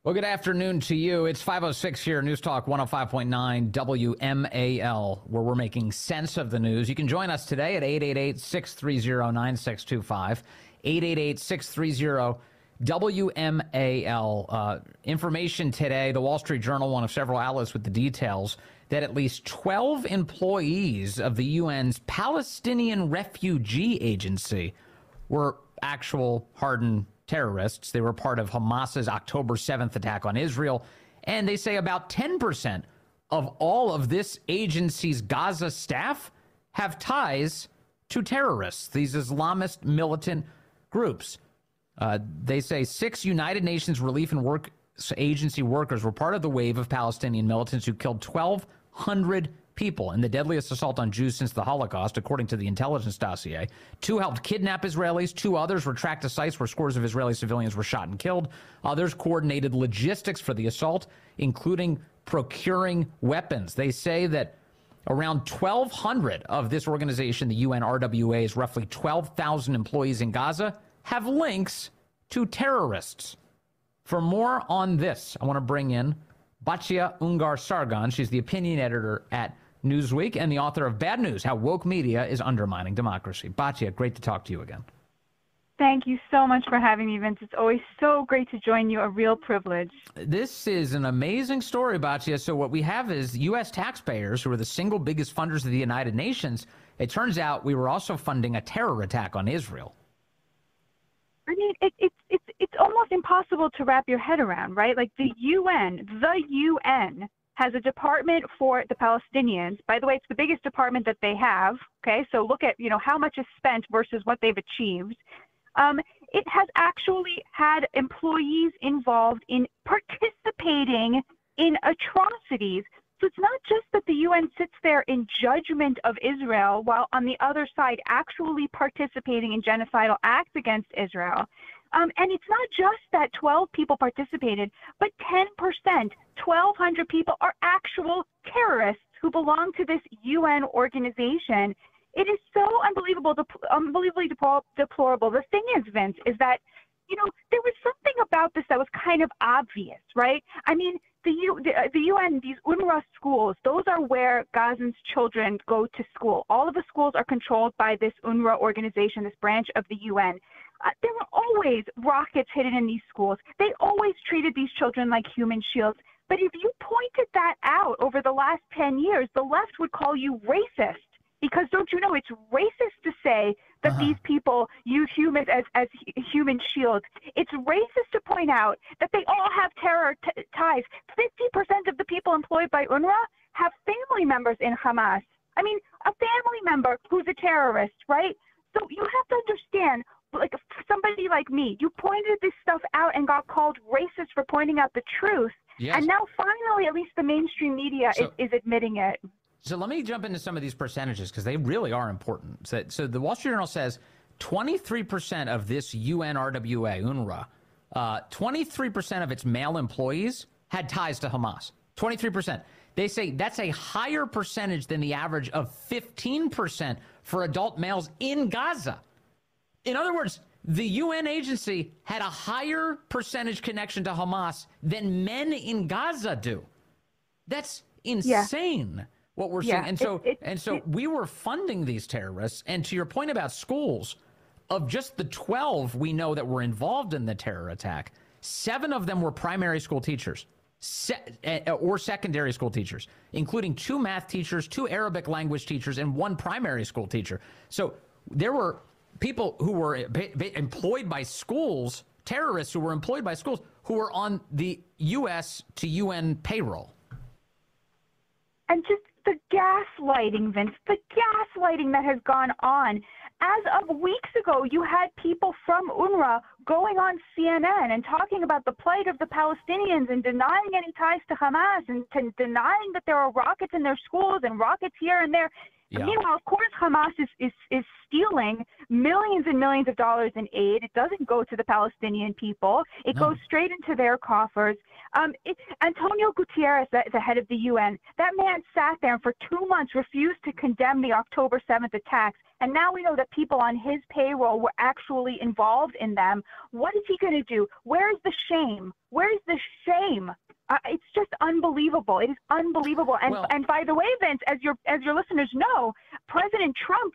Well, good afternoon to you. It's 5:06 here, News Talk 105.9 WMAL, where we're making sense of the news. You can join us today at 888-630-9625, 888-630-WMAL. Information today, the Wall Street Journal, one of several outlets with the details, that at least 12 employees of the UN's Palestinian Refugee Agency were actual hardened terrorists. They were part of Hamas's October 7th attack on Israel. And they say about 10% of all of this agency's Gaza staff have ties to terrorists, these Islamist militant groups. They say 6 United Nations Relief and Work Agency workers were part of the wave of Palestinian militants who killed 1,200 people in the deadliest assault on Jews since the Holocaust, according to the intelligence dossier. 2 helped kidnap Israelis. 2 others were tracked to sites where scores of Israeli civilians were shot and killed. Others coordinated logistics for the assault, including procuring weapons. They say that around 1,200 of this organization, the UN RWA's roughly 12,000 employees in Gaza, have links to terrorists. For more on this, I want to bring in Batya Ungar-Sargon. She's the opinion editor at Newsweek and the author of Bad News, How Woke Media is Undermining Democracy. Batya, great to talk to you again. Thank you so much for having me, Vince. It's always so great to join you, a real privilege. This is an amazing story, Batya. So what we have is U.S. taxpayers, who are the single biggest funders of the United Nations. It turns out we were also funding a terror attack on Israel. I mean, it's almost impossible to wrap your head around, right? Like the UN has a department for the Palestinians. By the way, it's the biggest department that they have. Okay, so look at how much is spent versus what they've achieved. It has actually had employees involved in participating in atrocities. So it's not just that the UN sits there in judgment of Israel while on the other side actually participating in genocidal acts against Israel. And it's not just that 12 people participated, but 10%, 1,200 people are actual terrorists who belong to this UN organization. It is so unbelievably deplorable. The thing is, Vince, is that, there was something about this that was kind of obvious, right? I mean, the UN, these UNRWA schools, those are where Gazans' children go to school. All of the schools are controlled by this UNRWA organization, this branch of the UN. There were always rockets hidden in these schools. They always treated these children like human shields. But if you pointed that out over the last 10 years, the left would call you racist. Because don't you know, it's racist to say that these people use humans as human shields. It's racist to point out that they all have terror ties. 50% of the people employed by UNRWA have family members in Hamas. I mean, a family member who's a terrorist, right? So you have to understand, like somebody like me, you pointed this stuff out and got called racist for pointing out the truth. Yes. And now finally, at least the mainstream media is admitting it. So let me jump into some of these percentages because they really are important. So the Wall Street Journal says 23% of this UNRWA, UNRWA, 23% of its male employees had ties to Hamas. 23%. They say that's a higher percentage than the average of 15% for adult males in Gaza. In other words, the UN agency had a higher percentage connection to Hamas than men in Gaza do. That's insane. Yeah. What we're seeing. And so we were funding these terrorists. And to your point about schools, of just the 12 we know that were involved in the terror attack, 7 of them were primary school teachers or secondary school teachers, including 2 math teachers, 2 Arabic language teachers, and 1 primary school teacher. So there were people who were employed by schools, terrorists who were employed by schools, who were on the U.S. to UN payroll. And just the gaslighting, Vince, the gaslighting that has gone on. As of weeks ago, you had people from UNRWA going on CNN and talking about the plight of the Palestinians and denying any ties to Hamas and denying that there are rockets in their schools and rockets here and there. Yeah. Meanwhile, of course, Hamas is stealing millions and millions of dollars in aid. It doesn't go to the Palestinian people. It goes straight into their coffers. Antonio Guterres, the head of the UN, that man sat there and for 2 months refused to condemn the October 7th attacks. And now we know that people on his payroll were actually involved in them. What is he going to do? Where's the shame? Where's the shame? It's just unbelievable. It is unbelievable. And by the way, Vince, as your listeners know, President Trump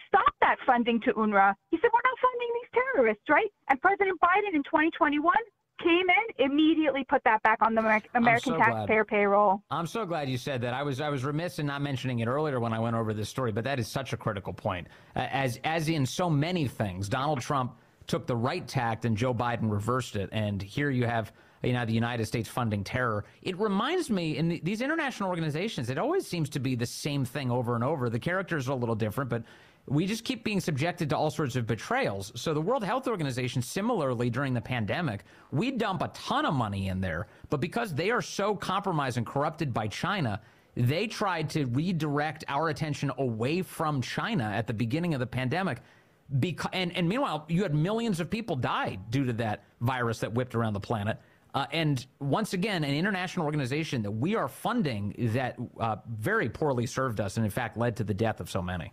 stopped that funding to UNRWA. He said, we're not funding these terrorists, right? And President Biden in 2021 came in, immediately put that back on the American taxpayer payroll. I'm so glad you said that. I was remiss in not mentioning it earlier when I went over this story, but that is such a critical point. As in so many things, Donald Trump took the right tact and Joe Biden reversed it. And here you have the United States funding terror. It reminds me, in these international organizations, it always seems to be the same thing over and over. The characters are a little different, but we just keep being subjected to all sorts of betrayals. So the World Health Organization, similarly during the pandemic, we dump a ton of money in there, but because they are so compromised and corrupted by China, they tried to redirect our attention away from China at the beginning of the pandemic. And meanwhile, you had millions of people die due to that virus that whipped around the planet. And once again, an international organization that we are funding that very poorly served us and, in fact, led to the death of so many.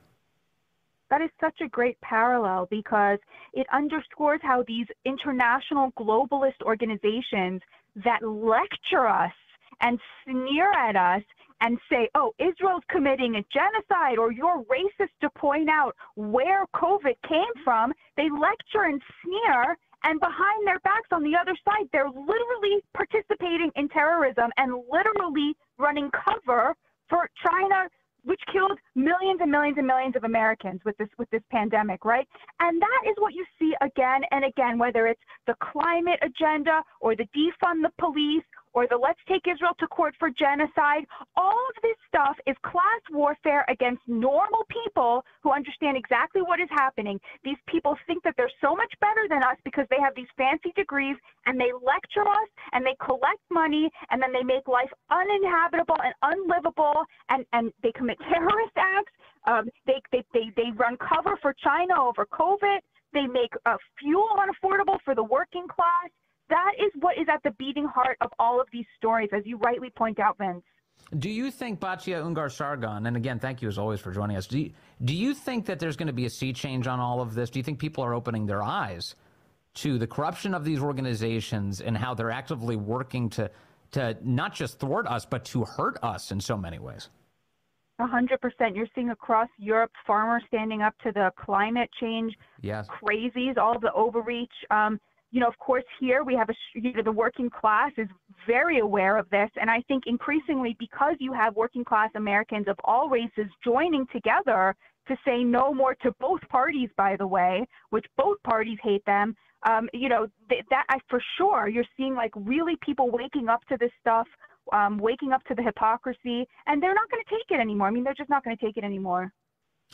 That is such a great parallel because it underscores how these international globalist organizations that lecture us and sneer at us and say, oh, Israel's committing a genocide or you're racist to point out where COVID came from, they lecture and sneer. And behind their backs on the other side, they're literally participating in terrorism and literally running cover for China, which killed millions and millions and millions of Americans with this pandemic, right? And that is what you see again and again, whether it's the climate agenda or the defund the police or the let's take Israel to court for genocide. All of this stuff is class warfare against normal people who understand exactly what is happening. These people think that they're so much better than us because they have these fancy degrees and they lecture us and they collect money and then they make life uninhabitable and unlivable and they commit terrorist acts. They run cover for China over COVID. They make fuel unaffordable for the working class. That is what is at the beating heart of all of these stories, as you rightly point out, Vince. Do you think, Batya Ungar-Sargon, and again, thank you as always for joining us, do you think that there's going to be a sea change on all of this? Do you think people are opening their eyes to the corruption of these organizations and how they're actively working to not just thwart us, but to hurt us in so many ways? 100%. You're seeing across Europe farmers standing up to the climate change crazies, all of the overreach. Of course, here we have the working class is very aware of this. And I think increasingly because you have working class Americans of all races joining together to say no more to both parties, by the way, which both parties hate them, for sure, you're seeing like really people waking up to this stuff, waking up to the hypocrisy, and they're not going to take it anymore. I mean, they're just not going to take it anymore.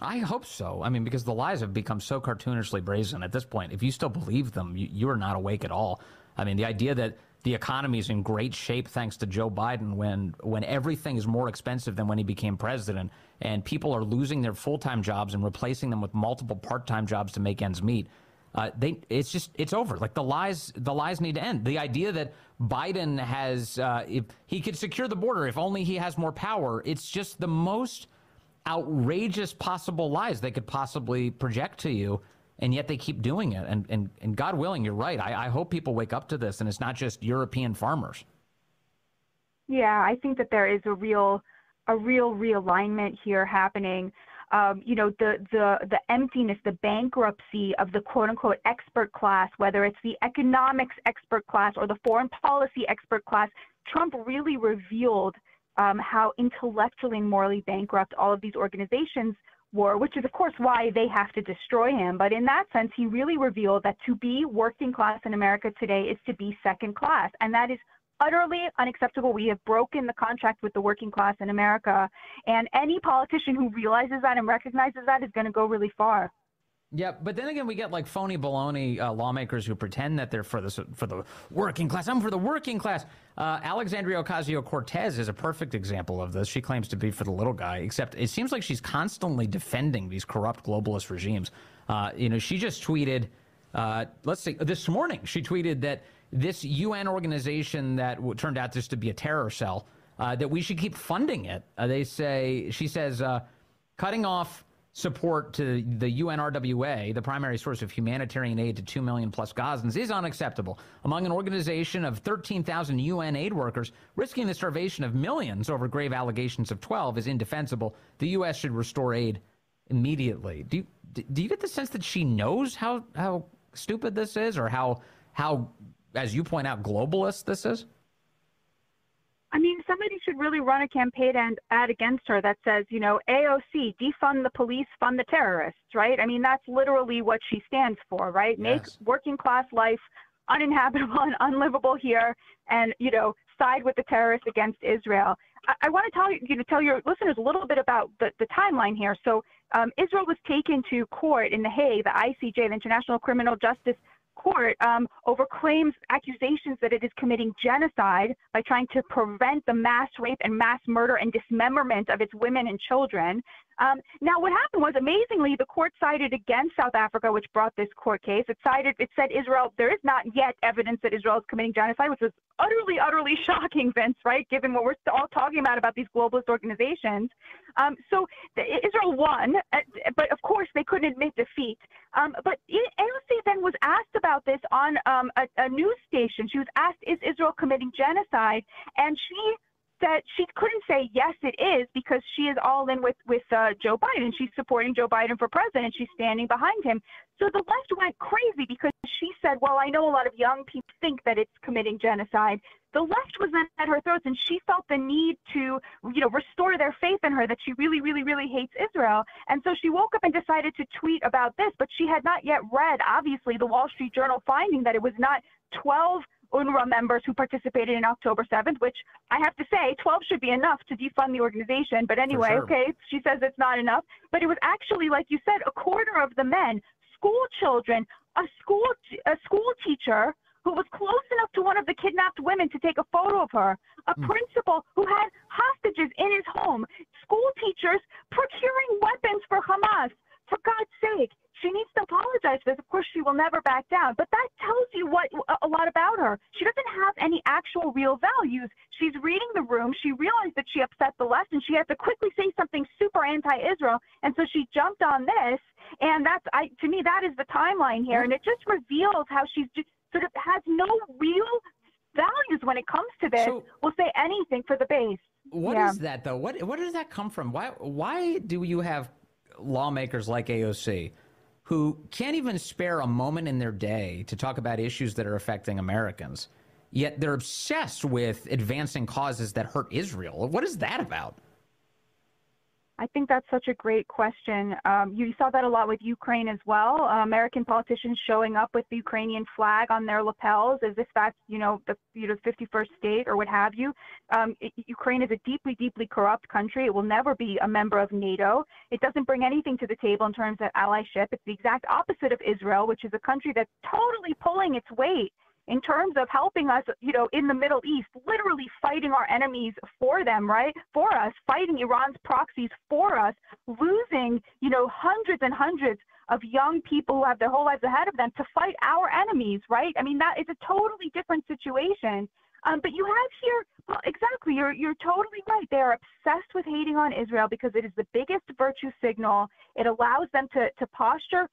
I hope so. I mean, because the lies have become so cartoonishly brazen at this point. If you still believe them, you are not awake at all. I mean, the idea that the economy is in great shape thanks to Joe Biden when everything is more expensive than when he became president and people are losing their full-time jobs and replacing them with multiple part-time jobs to make ends meet. It's over. Like the lies need to end. The idea that Biden has, if he could secure the border, if only he has more power, it's just the most outrageous possible lies they could possibly project to you, and yet they keep doing it. And God willing, you're right. I hope people wake up to this, and it's not just European farmers. Yeah, I think that there is a real realignment here happening. The emptiness, the bankruptcy of the quote unquote expert class, whether it's the economics expert class or the foreign policy expert class, Trump really revealed how intellectually and morally bankrupt all of these organizations were, which is, of course, why they have to destroy him. But in that sense, he really revealed that to be working class in America today is to be second class. And that is utterly unacceptable. We have broken the contract with the working class in America. And any politician who realizes that and recognizes that is going to go really far. Yeah, but then again, we get like phony baloney lawmakers who pretend that they're for the working class. I'm for the working class. Alexandria Ocasio-Cortez is a perfect example of this. She claims to be for the little guy, except it seems like she's constantly defending these corrupt globalist regimes. She just tweeted, this morning, she tweeted that this UN organization that turned out just to be a terror cell, that we should keep funding it. She says, cutting off support to the UNRWA, the primary source of humanitarian aid to 2 million plus Gazans, is unacceptable. Among an organization of 13,000 UN aid workers, risking the starvation of millions over grave allegations of 12 is indefensible. The U.S. should restore aid immediately. Do you get the sense that she knows how stupid this is, or how, as you point out, globalist this is? I mean, somebody should really run a campaign and ad against her that says, you know, AOC, defund the police, fund the terrorists, right? I mean, that's literally what she stands for, right? Yes. Make working class life uninhabitable and unlivable here, and, you know, side with the terrorists against Israel. I want to tell your listeners a little bit about the timeline here. So Israel was taken to court in The Hague, the ICJ, the International Criminal Justice Court, over accusations that it is committing genocide by trying to prevent the mass rape and mass murder and dismemberment of its women and children. Now, what happened was, amazingly, the court sided against South Africa, which brought this court case. It said Israel, there is not yet evidence that Israel is committing genocide, which was utterly shocking, Vince, right, given what we're all talking about these globalist organizations. So Israel won, but of course they couldn't admit defeat. But AOC then was asked about this on a news station. She was asked, is Israel committing genocide? And she said she couldn't say, yes, it is, because she is all in with Joe Biden. She's supporting Joe Biden for president. She's standing behind him. So the left went crazy because she said, well, I know a lot of young people think that it's committing genocide. The left was then at her throats, and she felt the need to, you know, restore their faith in her, that she really, really, really hates Israel. And so she woke up and decided to tweet about this, but she had not yet read, obviously, the Wall Street Journal finding that it was not 12 UNRWA members who participated in October 7th, which I have to say, 12 should be enough to defund the organization. But anyway, sure. Okay, she says it's not enough. But it was actually, like you said, a quarter of the men, school children, a school teacher who was close enough to one of the kidnapped women to take a photo of her, a principal who had hostages in his home, school teachers procuring weapons for Hamas. For God's sake, she needs to apologize for this. Of course, she will never back down. But that tells you a lot about her. She doesn't have any actual real values. She's reading the room. She realized that she upset the left, and she had to quickly say something super anti-Israel. And so she jumped on this. And to me, that is the timeline here. And it just reveals how she's just sort of has no real values when it comes to this. So, will say anything for the base. What is that, though? What does that come from? Why do you have lawmakers like AOC who can't even spare a moment in their day to talk about issues that are affecting Americans, yet they're obsessed with advancing causes that hurt Israel? What is that about? I think that's such a great question. You saw that a lot with Ukraine as well. American politicians showing up with the Ukrainian flag on their lapels as if that's, the 51st state or what have you. Ukraine is a deeply, deeply corrupt country. It will never be a member of NATO. It doesn't bring anything to the table in terms of allyship. It's the exact opposite of Israel, which is a country that's totally pulling its weight in terms of helping us, in the Middle East, literally fighting our enemies for them, right? For us, fighting Iran's proxies for us, losing, hundreds and hundreds of young people who have their whole lives ahead of them to fight our enemies, right? I mean, that is a totally different situation. But you have here, well, exactly, you're totally right. They are obsessed with hating on Israel because it is the biggest virtue signal. It allows them to posture,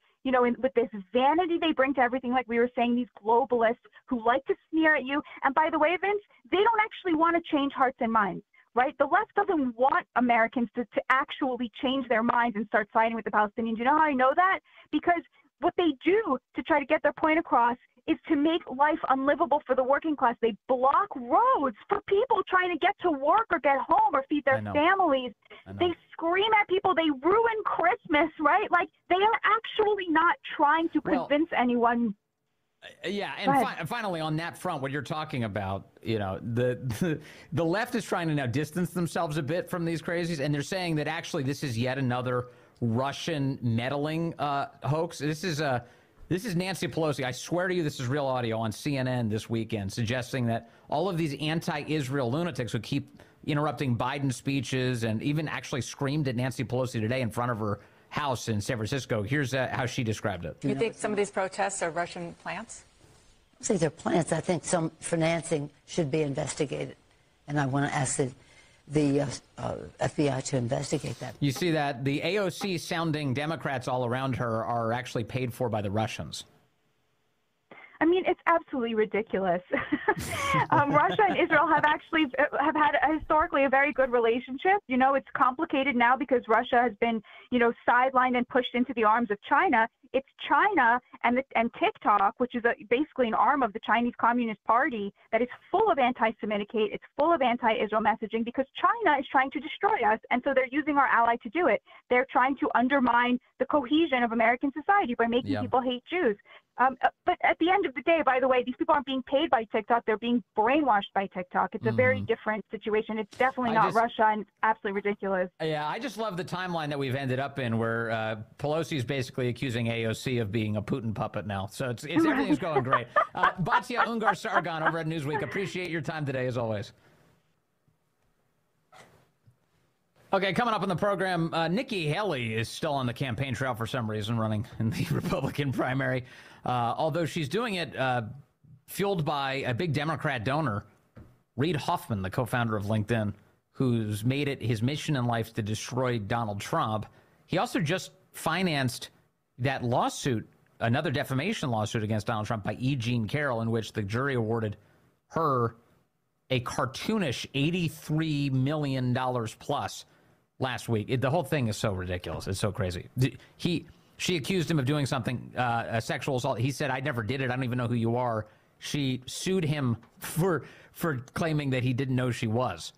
with this vanity they bring to everything, like we were saying, these globalists who like to sneer at you. And by the way, Vince, they don't actually want to change hearts and minds, right? The left doesn't want Americans to actually change their minds and start siding with the Palestinians. You know how I know that? Because what they do to try to get their point across is to make life unlivable for the working class. They block roads for people trying to get to work or get home or feed their families. They scream at people. They ruin Christmas, right? Like, they are actually not trying to convince anyone. Yeah, and finally, on that front, what you're talking about, the left is trying to now distance themselves a bit from these crazies, and they're saying that actually this is yet another Russian meddling hoax. This is Nancy Pelosi. I swear to you, this is real audio on CNN this weekend, suggesting that all of these anti-Israel lunatics who keep interrupting Biden speeches and even actually screamed at Nancy Pelosi today in front of her house in San Francisco. Here's how she described it. You think some of these protests are Russian plants? I think they're plants. I think some financing should be investigated. And I want to ask the the FBI to investigate that. You see that the AOC sounding Democrats all around her are actually paid for by the Russians. I mean, it's absolutely ridiculous. Russia and Israel have had historically a very good relationship. You know, it's complicated now because Russia has been, sidelined and pushed into the arms of China. It's China and TikTok, which is basically an arm of the Chinese Communist Party, that is full of anti-Semitic hate. It's full of anti-Israel messaging because China is trying to destroy us, and so they're using our ally to do it. They're trying to undermine the cohesion of American society by making people hate Jews. But at the end of the day, by the way, these people aren't being paid by TikTok. They're being brainwashed by TikTok. It's a very different situation. It's definitely not Russia, and it's absolutely ridiculous. Yeah, I just love the timeline that we've ended up in where Pelosi is basically accusing AOC of being a Putin puppet now. So it's everything's going great. Batya Ungar-Sargon over at Newsweek. Appreciate your time today, as always. Okay, coming up on the program, Nikki Haley is still on the campaign trail for some reason, running in the Republican primary. Although she's doing it fueled by a big Democrat donor, Reid Hoffman, the co-founder of LinkedIn, who's made it his mission in life to destroy Donald Trump. He also just financed that lawsuit, another defamation lawsuit against Donald Trump by E. Jean Carroll, in which the jury awarded her a cartoonish $83 million plus last week. The whole thing is so ridiculous. It's so crazy. She accused him of doing something, a sexual assault. He said, "I never did it. I don't even know who you are." She sued him for claiming that he didn't know she was.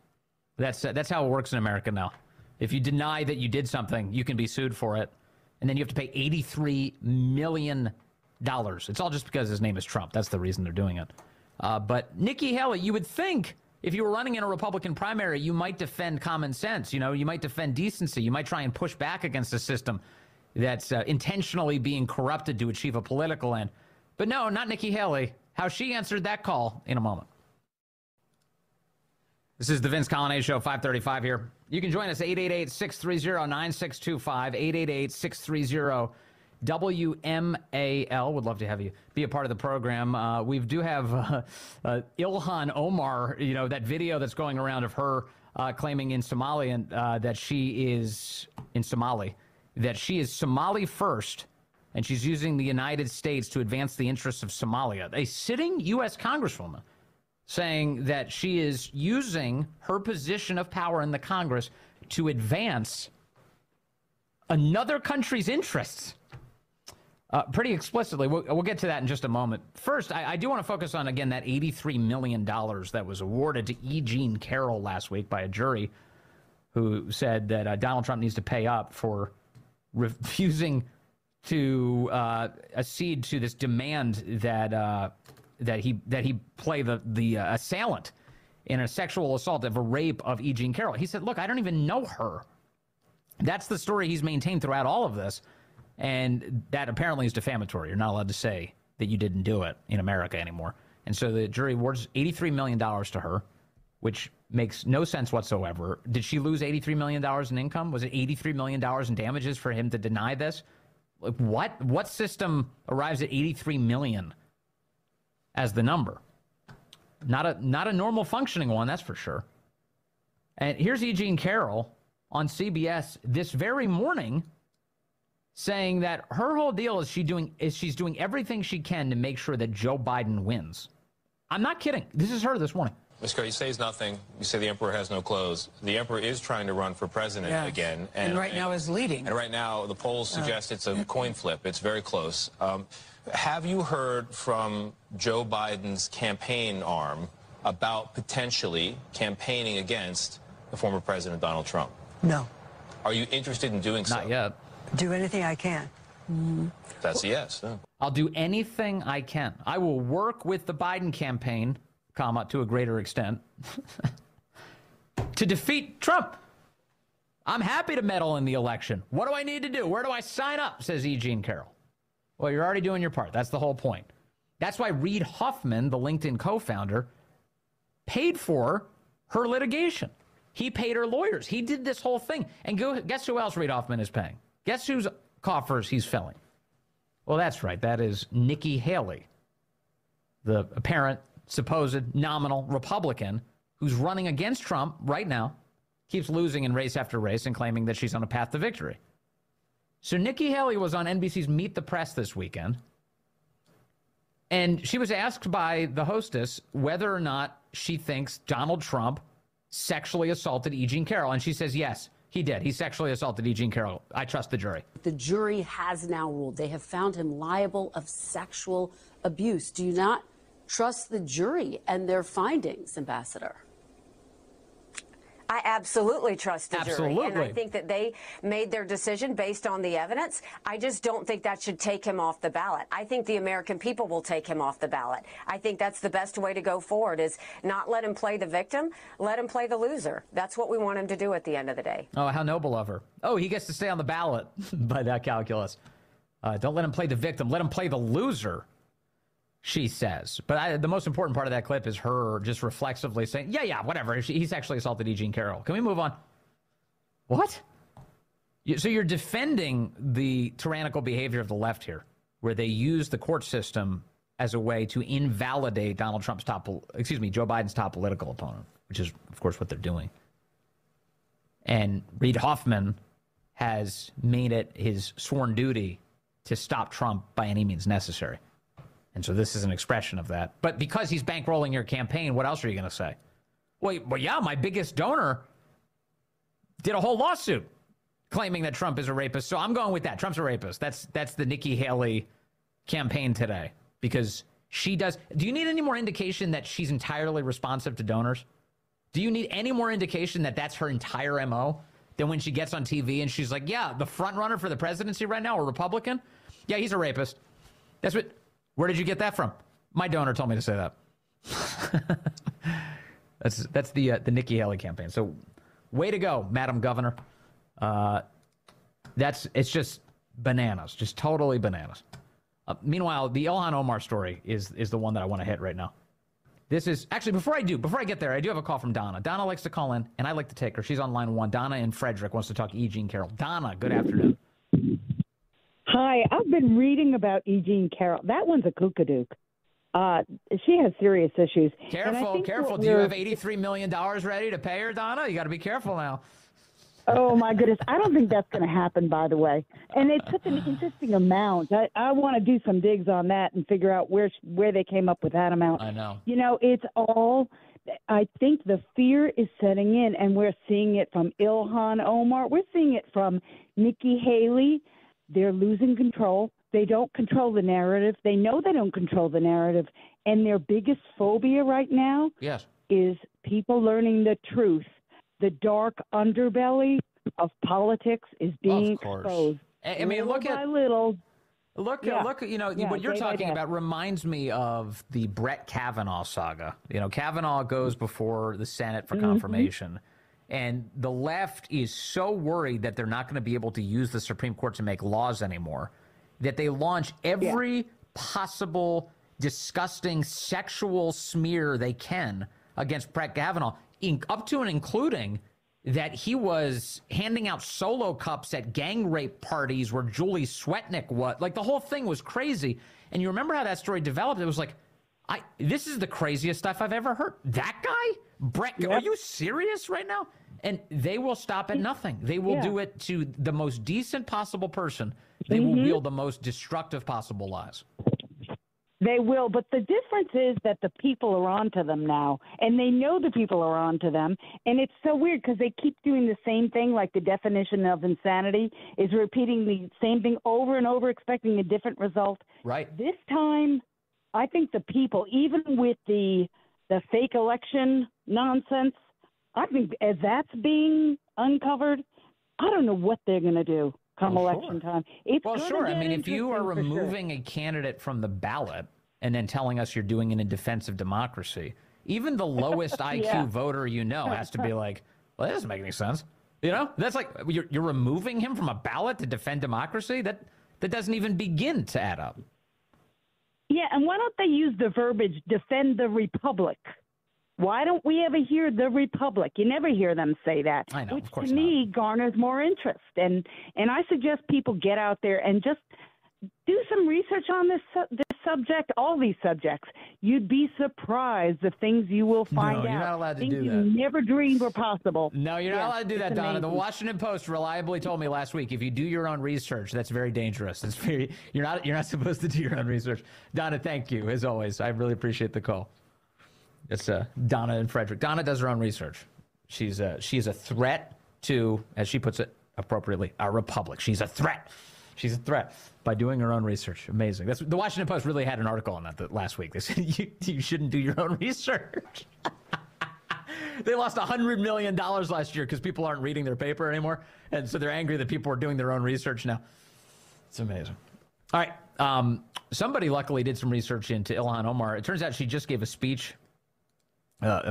That's how it works in America now. If you deny that you did something, you can be sued for it, and then you have to pay $83 million. It's all just because his name is Trump. That's the reason they're doing it. But Nikki Haley, you would think if you were running in a Republican primary, you might defend common sense. You might defend decency. You might try and push back against a system that's intentionally being corrupted to achieve a political end. But no, not Nikki Haley. How she answered that call in a moment. This is the Vince Colonnese Show, 535 here. You can join us, 888-630-9625, 888-630-WMAL. Would love to have you be a part of the program. We do have Ilhan Omar, that video that's going around of her claiming in Somalia that she is in Somali, that she is Somali first, and she's using the United States to advance the interests of Somalia. A sitting U.S. Congresswoman saying that she is using her position of power in the Congress to advance another country's interests. Pretty explicitly. We'll get to that in just a moment. First, I do want to focus on, again, that $83 million that was awarded to E. Jean Carroll last week by a jury who said that Donald Trump needs to pay up for refusing to accede to this demand that he play the assailant in a sexual assault of a rape of E. Jean Carroll. He said, "Look, I don't even know her." That's the story he's maintained throughout all of this, and that apparently is defamatory. You're not allowed to say that you didn't do it in America anymore. And so the jury awards $83 million to her, which makes no sense whatsoever. Did she lose $83 million in income? Was it $83 million in damages for him to deny this? Like, what system arrives at $83 million as the number? Not a normal functioning one, that's for sure. And here's E. Jean Carroll on CBS this very morning saying that her whole deal is she's doing everything she can to make sure that Joe Biden wins. I'm not kidding. This is her this morning. Ms. Carr, you say he's nothing. You say the emperor has no clothes. The emperor is trying to run for president again. And right now is leading. And right now, the polls suggest it's a coin flip. It's very close. Have you heard from Joe Biden's campaign arm about potentially campaigning against the former president, Donald Trump? No. Are you interested in doing so? Not yet. Do anything I can. That's a yes. Yeah. I'll do anything I can. I will work with the Biden campaign, to a greater extent, to defeat Trump. I'm happy to meddle in the election. What do I need to do? Where do I sign up? Says E. Jean Carroll. Well, you're already doing your part. That's the whole point. That's why Reid Hoffman, the LinkedIn co-founder, paid for her litigation. He paid her lawyers. He did this whole thing. And guess who else Reid Hoffman is paying? Guess whose coffers he's filling? Well, that's right. That is Nikki Haley, the apparent, supposed, nominal Republican who's running against Trump right now keeps losing in race after race and claiming that she's on a path to victory. So Nikki Haley was on NBC's Meet the Press this weekend, and she was asked by the hostess whether or not she thinks Donald Trump sexually assaulted E. Jean Carroll, and she says, yes, he did. He sexually assaulted E. Jean Carroll. I trust the jury. The jury has now ruled. They have found him liable of sexual abuse. Do you not trust the jury and their findings, Ambassador? I absolutely trust the Absolutely. jury. And I think that they made their decision based on the evidence. I just don't think that should take him off the ballot. I think the American people will take him off the ballot. I think that's the best way to go forward, is not let him play the victim, let him play the loser. That's what we want him to do at the end of the day. Oh, how noble of her. Oh, he gets to stay on the ballot by that calculus. Don't let him play the victim. Let him play the loser, she says. But the most important part of that clip is her just reflexively saying, yeah, whatever. He's actually assaulted E. Jean Carroll. Can we move on? What? So you're defending the tyrannical behavior of the left here, where they use the court system as a way to invalidate Joe Biden's top political opponent, which is, of course, what they're doing. And Reid Hoffman has made it his sworn duty to stop Trump by any means necessary. And so this is an expression of that. But because he's bankrolling your campaign, what else are you going to say? Well, yeah, my biggest donor did a whole lawsuit claiming that Trump is a rapist. So I'm going with that. Trump's a rapist. That's the Nikki Haley campaign today, because she does. Do you need any more indication that she's entirely responsive to donors? Do you need any more indication that that's her entire MO than when she gets on TV and she's like, yeah, the front runner for the presidency right now, a Republican? Yeah, he's a rapist. That's what. Where did you get that from? My donor told me to say that. That's the Nikki Haley campaign. So, way to go, Madam Governor. It's just bananas, just totally bananas. Meanwhile, the Ilhan Omar story is the one that I want to hit right now. This is actually before I get there, I do have a call from Donna. Donna likes to call in, and I like to take her. She's on line 1. Donna in Frederick wants to talk E. Jean Carroll. Donna, good afternoon. Hi, I've been reading about E. Jean Carroll. That one's a kookadook. She has serious issues. Careful. Do you have $83 million ready to pay her, Donna? You got to be careful now. Oh, my goodness. I don't think that's going to happen, by the way. And it's such an interesting amount. I want to do some digs on that and figure out where they came up with that amount. I know. You know, it's all – I think the fear is setting in, and we're seeing it from Ilhan Omar. We're seeing it from Nikki Haley. They're losing control. They don't control the narrative. They know they don't control the narrative. And their biggest phobia right now is people learning the truth. The dark underbelly of politics is being exposed. I mean, look at little. Look, you know, what you're talking about reminds me of the Brett Kavanaugh saga. You know, Kavanaugh goes before the Senate for confirmation. And the left is so worried that they're not going to be able to use the Supreme Court to make laws anymore that they launch every possible disgusting sexual smear they can against Brett Kavanaugh, up to and including that he was handing out solo cups at gang rape parties where Julie Swetnick was. Like, the whole thing was crazy. And you remember how that story developed? It was like, this is the craziest stuff I've ever heard. That guy? Brett, are you serious right now? And they will stop at nothing. They will do it to the most decent possible person. They will wield the most destructive possible lies. They will, but the difference is that the people are onto them now, and they know the people are onto them, and it's so weird because they keep doing the same thing, like the definition of insanity is repeating the same thing over and over, expecting a different result. Right. This time, I think the people, even with the fake election nonsense, I think as that's being uncovered, I don't know what they're going to do come election time. I mean, if you are removing a candidate from the ballot and then telling us you're doing it in defense of democracy, even the lowest IQ voter has to be like, well, that doesn't make any sense. You know, that's like you're removing him from a ballot to defend democracy? That doesn't even begin to add up. Yeah, and why don't they use the verbiage, defend the republic? Why don't we ever hear the republic? You never hear them say that. I know, which of course to me garners more interest. And I suggest people get out there and just do some research on this subject, all these subjects. You'd be surprised the things you will find out. No, you're not allowed to things do you that. never dreamed were possible. No, you're not allowed to do that, Donna. Amazing. The Washington Post reliably told me last week, if you do your own research, that's very dangerous. It's very you're not supposed to do your own research. Donna, thank you as always. I really appreciate the call. It's Donna and Frederick. Donna does her own research. She is a threat to, as she puts it appropriately, our republic. She's a threat. She's a threat by doing her own research. Amazing. The Washington Post really had an article on that last week. They said you shouldn't do your own research. They lost $100 million last year because people aren't reading their paper anymore. And so they're angry that people are doing their own research now. It's amazing. All right. Somebody luckily did some research into Ilhan Omar. It turns out she just gave a speech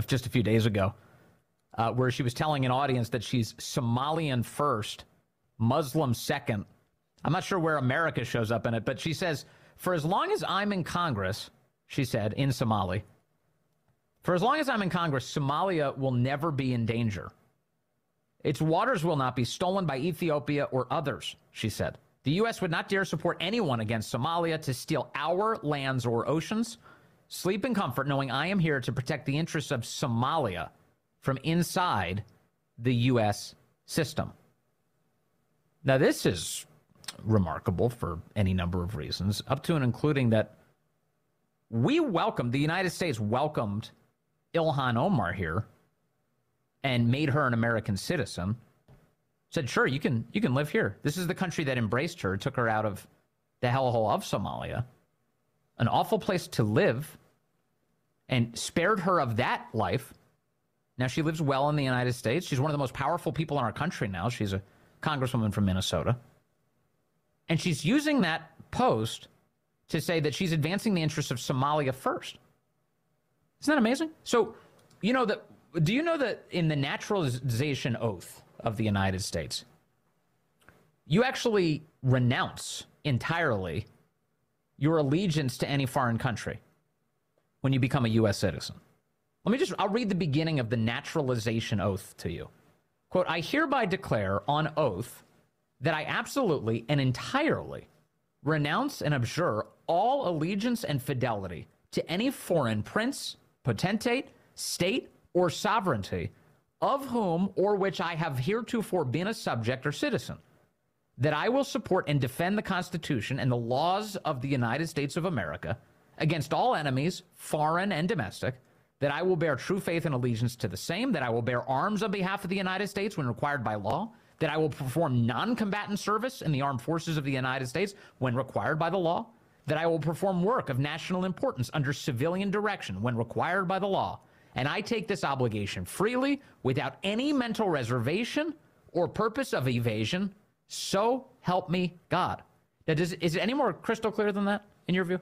just a few days ago where she was telling an audience that she's Somalian first, Muslim second. I'm not sure where America shows up in it, but she says, for as long as I'm in Congress, she said, in Somali, for as long as I'm in Congress, Somalia will never be in danger. Its waters will not be stolen by Ethiopia or others, she said. The U.S. would not dare support anyone against Somalia to steal our lands or oceans. Sleep in comfort knowing I am here to protect the interests of Somalia from inside the U.S. system. Now, this is remarkable for any number of reasons, up to and including that the United States welcomed Ilhan Omar here and made her an American citizen, said, sure, you can live here. This is the country that embraced her, took her out of the hellhole of Somalia, an awful place to live, and spared her of that life. Now she lives well in the United States. She's one of the most powerful people in our country now. She's a congresswoman from Minnesota. And she's using that post to say that she's advancing the interests of Somalia first. Isn't that amazing? So, do you know that in the naturalization oath of the United States, you actually renounce entirely your allegiance to any foreign country when you become a U.S. citizen? I'll read the beginning of the naturalization oath to you. Quote, I hereby declare on oath that I absolutely and entirely renounce and abjure all allegiance and fidelity to any foreign prince, potentate, state, or sovereignty of whom or which I have heretofore been a subject or citizen, that I will support and defend the Constitution and the laws of the United States of America against all enemies, foreign and domestic, that I will bear true faith and allegiance to the same, that I will bear arms on behalf of the United States when required by law, that I will perform non-combatant service in the armed forces of the United States when required by the law, that I will perform work of national importance under civilian direction when required by the law, and I take this obligation freely without any mental reservation or purpose of evasion, so help me God. Now, is it any more crystal clear than that, in your view?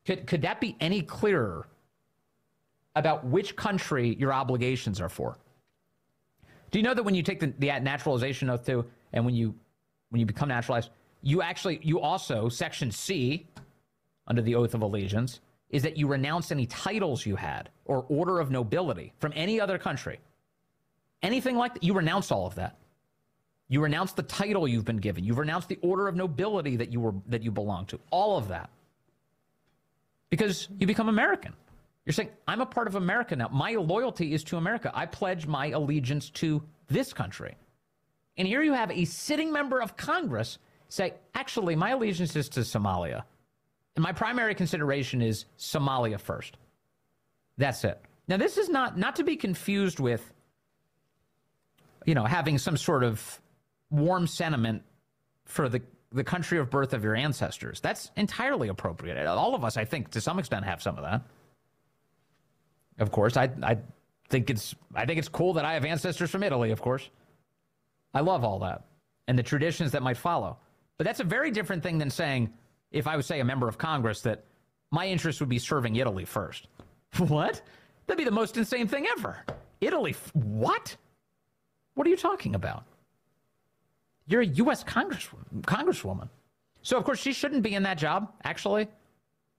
Could that be any clearer about which country your obligations are for? Do you know that when you take the naturalization oath too, and when you become naturalized, you also, Section C, under the oath of allegiance, is that you renounce any titles you had or order of nobility from any other country. Anything like that, you renounce all of that. You renounce the title you've been given. You've renounced the order of nobility that you belong to. All of that. Because you become American. You're saying, I'm a part of America now. My loyalty is to America. I pledge my allegiance to this country. And here you have a sitting member of Congress say, actually, my allegiance is to Somalia. And my primary consideration is Somalia first. That's it. Now, this is not to be confused with, having some sort of warm sentiment for the country of birth of your ancestors. That's entirely appropriate. All of us, I think, to some extent, have some of that. Of course, I think it's cool that I have ancestors from Italy, of course. I love all that and the traditions that might follow. But that's a very different thing than saying, if I was, say, a member of Congress, that my interest would be serving Italy first. What? That'd be the most insane thing ever. Italy, what? What are you talking about? You're a U.S. congresswoman. So, of course, she shouldn't be in that job, actually.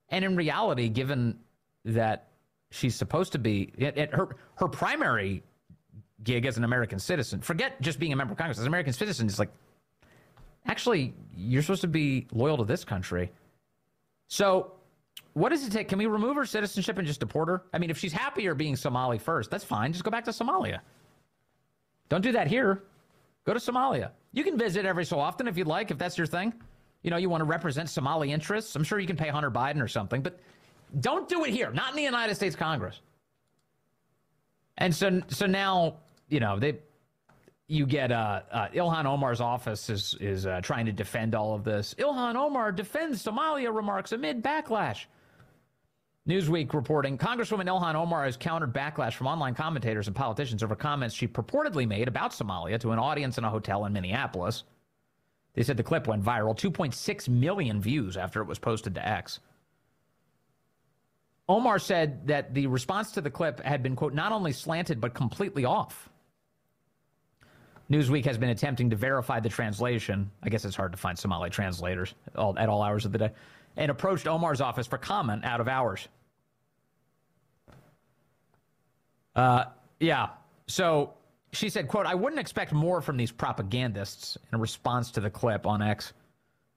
And in reality, given that she's supposed to be, her primary gig as an American citizen, forget just being a member of Congress, as an American citizen is like, Actually, you're supposed to be loyal to this country. So what does it take? Can we remove her citizenship and just deport her? I mean, if she's happier being Somali first, that's fine. Just go back to Somalia. Don't do that here. Go to Somalia. You can visit every so often if you'd like, if that's your thing. You know, you want to represent Somali interests. I'm sure you can pay Hunter Biden or something, but don't do it here. Not in the United States Congress. And so now, you know, you get Ilhan Omar's office is trying to defend all of this. Ilhan Omar defends Somalia remarks amid backlash. Newsweek reporting, Congresswoman Ilhan Omar has countered backlash from online commentators and politicians over comments she purportedly made about Somalia to an audience in a hotel in Minneapolis. They said the clip went viral, 2.6 million views after it was posted to X. Omar said that the response to the clip had been, quote, not only slanted, but completely off. Newsweek has been attempting to verify the translation. I guess it's hard to find Somali translators at all hours of the day. And approached Omar's office for comment out of hours. Yeah. So she said, quote, I wouldn't expect more from these propagandists in response to the clip on X.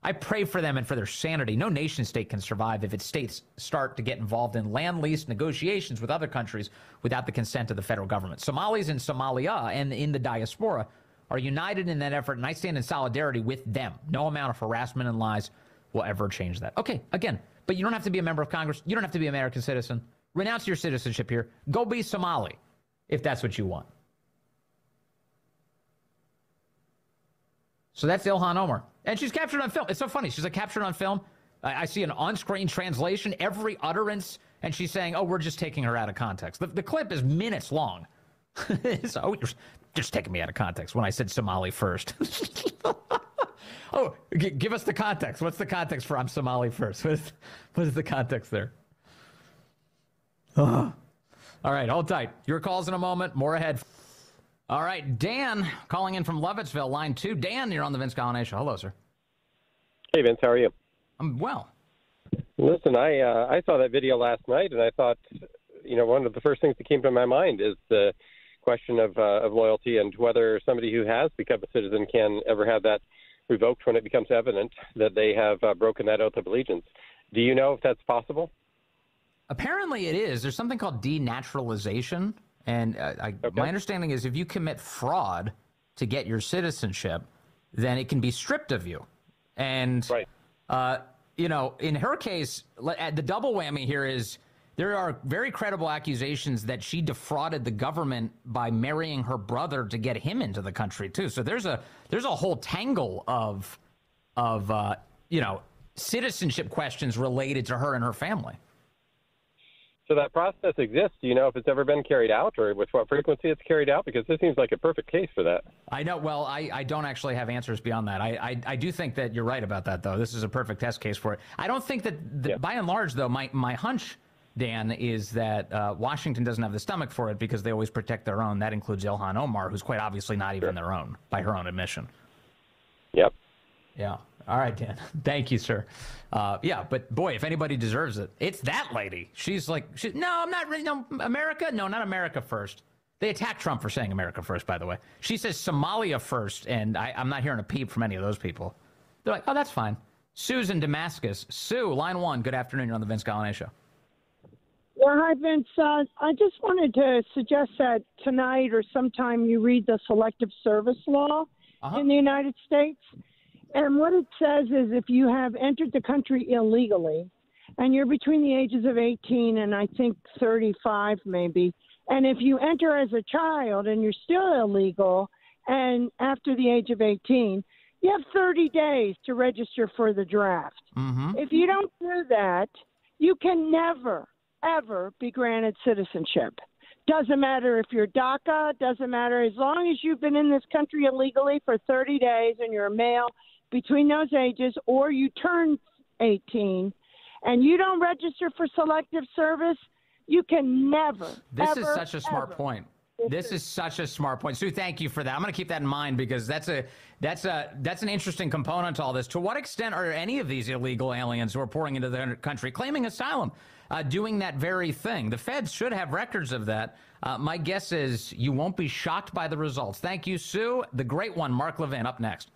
I pray for them and for their sanity. No nation state can survive if its states start to get involved in land lease negotiations with other countries without the consent of the federal government. Somalis in Somalia and in the diaspora are united in that effort, and I stand in solidarity with them. No amount of harassment and lies will ever change that. Okay, again, but you don't have to be a member of Congress. You don't have to be an American citizen. Renounce your citizenship here. Go be Somali if that's what you want. So that's Ilhan Omar. And she's captured on film. It's so funny. She's like captured on film. I see an on-screen translation, every utterance, and she's saying, oh, we're just taking her out of context. The clip is minutes long. So you're just taking me out of context when I said Somali first. Oh, give us the context. What's the context for I'm Somali first? What is the context there? All right, hold tight. Your calls in a moment. More ahead. All right, Dan calling in from Lovettsville, line 2. Dan, you're on the Vince Coglianese Show. Hello, sir. Hey, Vince, how are you? I'm well. Listen, I saw that video last night, and I thought, you know, one of the first things that came to my mind is the question of loyalty and whether somebody who has become a citizen can ever have that revoked when it becomes evident that they have broken that oath of allegiance. Do you know if that's possible? Apparently it is. There's something called denaturalization. And my understanding is if you commit fraud to get your citizenship, then it can be stripped of you. And, you know, in her case, the double whammy here is there are very credible accusations that she defrauded the government by marrying her brother to get him into the country, too. So there's a whole tangle of you know, citizenship questions related to her and her family. So that process exists. Do you know if it's ever been carried out or with what frequency it's carried out? Because this seems like a perfect case for that. I know. Well, I don't actually have answers beyond that. I do think that you're right about that, though. This is a perfect test case for it. I don't think that, by and large, though, my hunch, Dan, is that Washington doesn't have the stomach for it because they always protect their own. That includes Ilhan Omar, who's quite obviously not even their own, by her own admission. Yep. Yeah. All right, Dan. Thank you, sir. Yeah, but boy, if anybody deserves it, it's that lady. She's like, no, I'm not really, no, America? No, not America first. They attacked Trump for saying America first, by the way. She says Somalia first, and I'm not hearing a peep from any of those people. They're like, oh, that's fine. Sue's in Damascus. Sue, line 1, good afternoon. You're on the Vince Coglianese Show. Yeah, hi, Vince. I just wanted to suggest that tonight or sometime you read the Selective Service Law in the United States. And what it says is if you have entered the country illegally and you're between the ages of 18 and I think 35 maybe, and if you enter as a child and you're still illegal and after the age of 18, you have 30 days to register for the draft. If you don't do that, you can never, ever be granted citizenship. Doesn't matter if you're DACA, doesn't matter. As long as you've been in this country illegally for 30 days and you're a male between those ages, or you turn 18 and you don't register for selective service, you can never. This is such a smart point. This is such a smart point. Sue, thank you for that. I'm going to keep that in mind because that's an interesting component to all this. To what extent are any of these illegal aliens who are pouring into the country claiming asylum doing that very thing? The feds should have records of that. My guess is you won't be shocked by the results. Thank you, Sue. The great one, Mark Levin, up next.